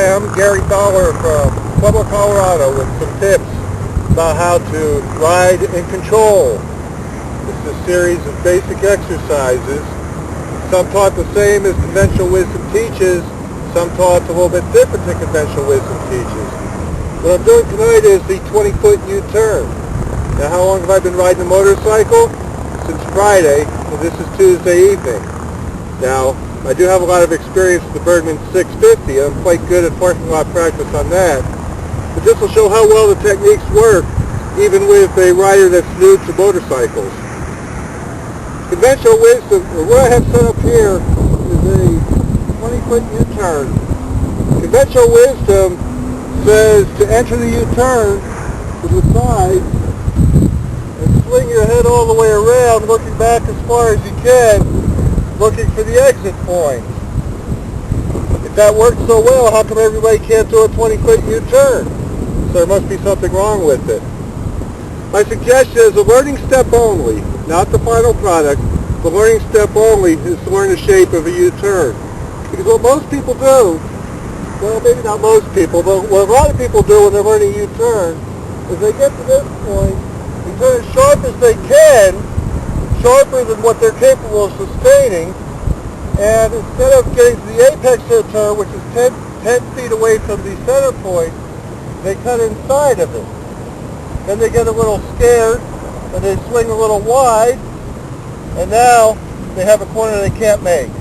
I'm Gary Dollar from Pueblo, Colorado with some tips about how to ride in control. This is a series of basic exercises. Some taught the same as conventional wisdom teaches, some taught a little bit different than conventional wisdom teaches. What I'm doing tonight is the 20-foot U-turn. Now, how long have I been riding a motorcycle? Since Friday, and this is Tuesday evening. Now, I do have a lot of experience with the Bergmann 650. I'm quite good at parking lot practice on that. But this will show how well the techniques work, even with a rider that's new to motorcycles. Conventional wisdom, what I have set up here is a 20-foot U-turn. Conventional wisdom says to enter the U-turn to the side and swing your head all the way around, looking back as far as you can, looking for the exit point. If that works so well, how come everybody can't do a 20-foot U-turn? So there must be something wrong with it. My suggestion is a learning step only, not the final product. The learning step only is to learn the shape of a U-turn. Because what most people do, well, maybe not most people, but what a lot of people do when they're learning U-turn is they get to this point and turn as sharp as they can, sharper than what they're capable of sustaining, and instead of getting to the apex of the turn, which is 10 feet away from the center point, they cut inside of it. Then they get a little scared, and they swing a little wide, and now they have a corner they can't make.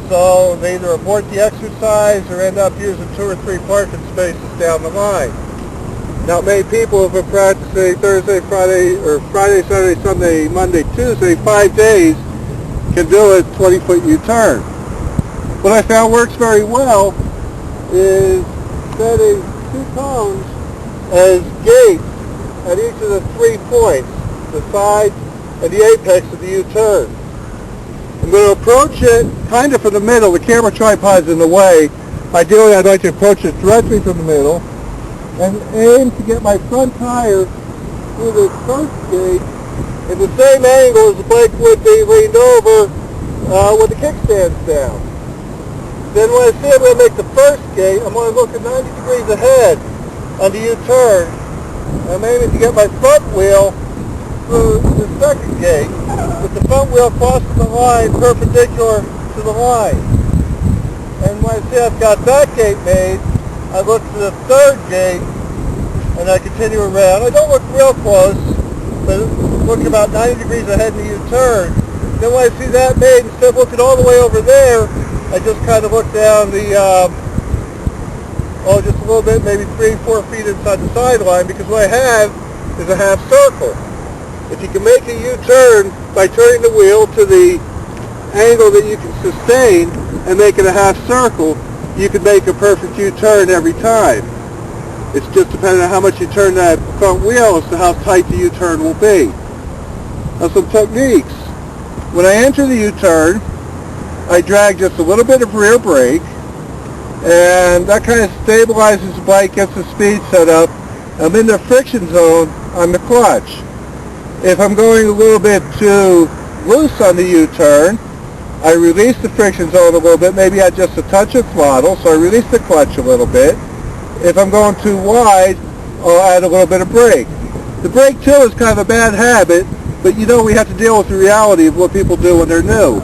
So they either abort the exercise or end up using 2 or 3 parking spaces down the line. Now, many people have been practicing Thursday, Friday, or Friday, Saturday, Sunday, Monday, Tuesday, 5 days, can do a 20-foot U-turn. What I found works very well is setting 2 cones as gates at each of the 3 points, the sides and the apex of the U-turn. I'm going to approach it kind of from the middle. The camera tripod's in the way. Ideally, I'd like to approach it directly from the middle and aim to get my front tire through the first gate in the same angle as the bike would be leaned over with the kickstands down. Then when I see I'm going to make the first gate, I'm going to look at 90 degrees ahead on the U-turn. I'm aiming to get my front wheel through the second gate with the front wheel crossing the line perpendicular to the line. And when I see I've got that gate made, I look to the third gate and I continue around. I don't look real close, but looking about 90 degrees ahead in the U-turn. Then when I see that made, instead of looking all the way over there, I just kind of look down the, just a little bit, maybe 3-4 feet inside the sideline, because what I have is a half circle. If you can make a U-turn by turning the wheel to the angle that you can sustain and make it a half circle, you can make a perfect U-turn every time. It's just depending on how much you turn that front wheel as to how tight the U-turn will be. Now, some techniques. When I enter the U-turn, I drag just a little bit of rear brake, and that kind of stabilizes the bike, gets the speed set up. I'm in the friction zone on the clutch. If I'm going a little bit too loose on the U-turn, I release the friction zone a little bit, maybe add just a touch of throttle, so I release the clutch a little bit. If I'm going too wide, I'll add a little bit of brake. The brake too is kind of a bad habit, but you know we have to deal with the reality of what people do when they're new.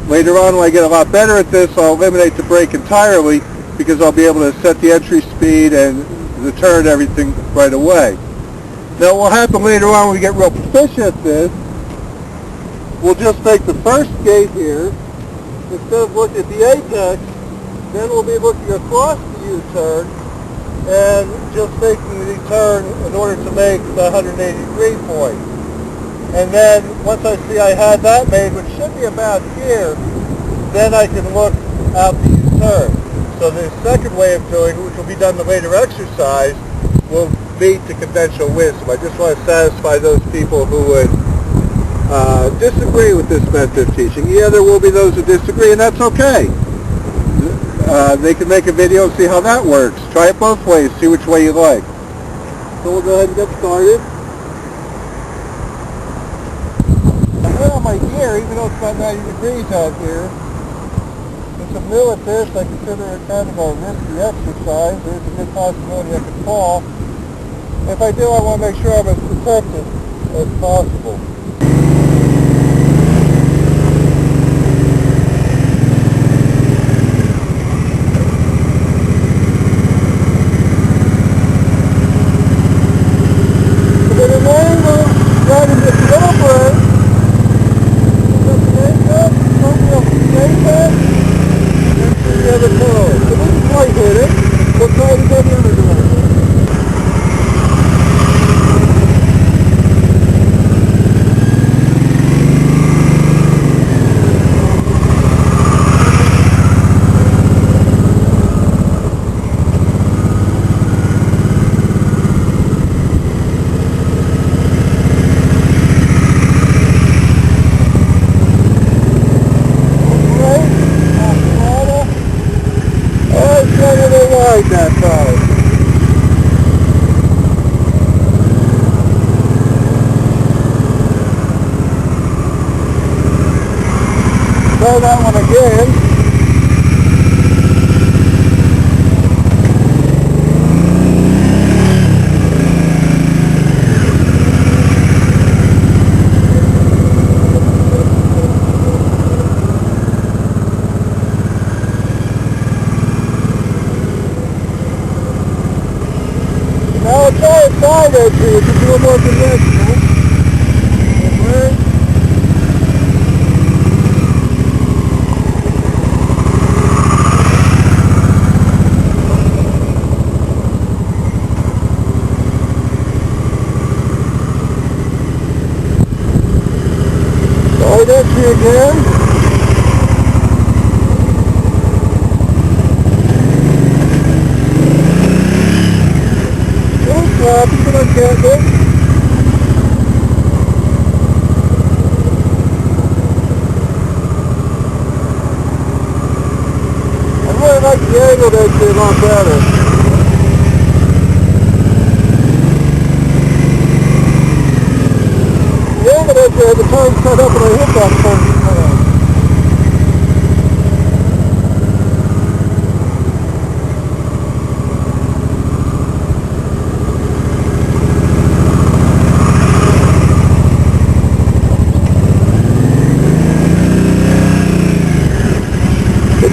Later on, when I get a lot better at this, I'll eliminate the brake entirely because I'll be able to set the entry speed and the turn, everything right away. Now what will happen later on when we get real proficient at this, we'll just make the first gate here. Instead of looking at the apex, then we'll be looking across the U-turn and just making the turn in order to make the 180-degree point. And then once I see I had that made, which should be about here, then I can look out the U-turn. So the second way of doing it, which will be done in the later exercise, will beat the conventional wisdom. I just want to satisfy those people who would disagree with this method of teaching. Yeah, there will be those who disagree, and that's okay. They can make a video and see how that works. Try it both ways, see which way you like. So we'll go ahead and get started. I put on my gear, even though it's about 90 degrees out here. Since I'm new at this, I consider it kind of a risky exercise. There's a good possibility I could fall. If I do, I want to make sure I'm as protected as possible. That side. Try that one again. Now I'll try a side entry, which is a little more conventional. Side entry again. People are careful. I really like the angled entry a lot better. The angled entry had the time set up and I hit that first time.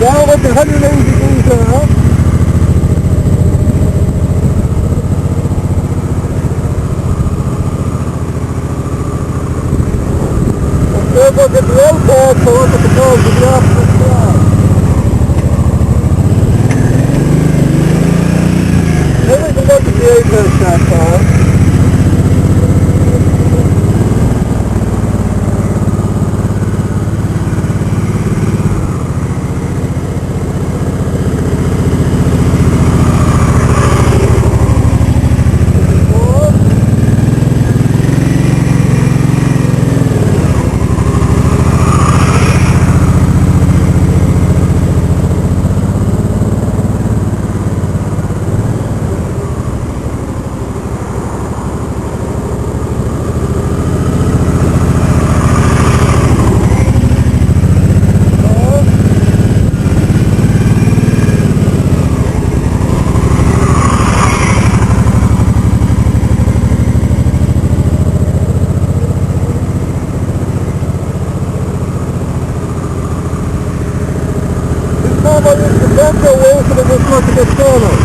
Now with the 180 degrees out. Let's look at the impact, so look at the cars to the opposite side. Maybe we can look at the apex that time. How about this conventional way so that we're supposed to get solar?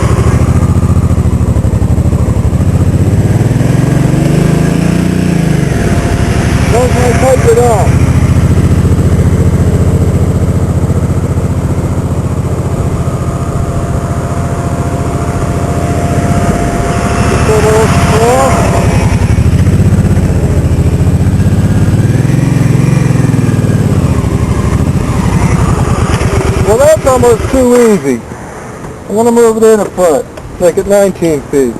Don't try to tighten it off. Just a little small. Well, that's almost too easy. I'm going to move it in a foot, make it 19 feet.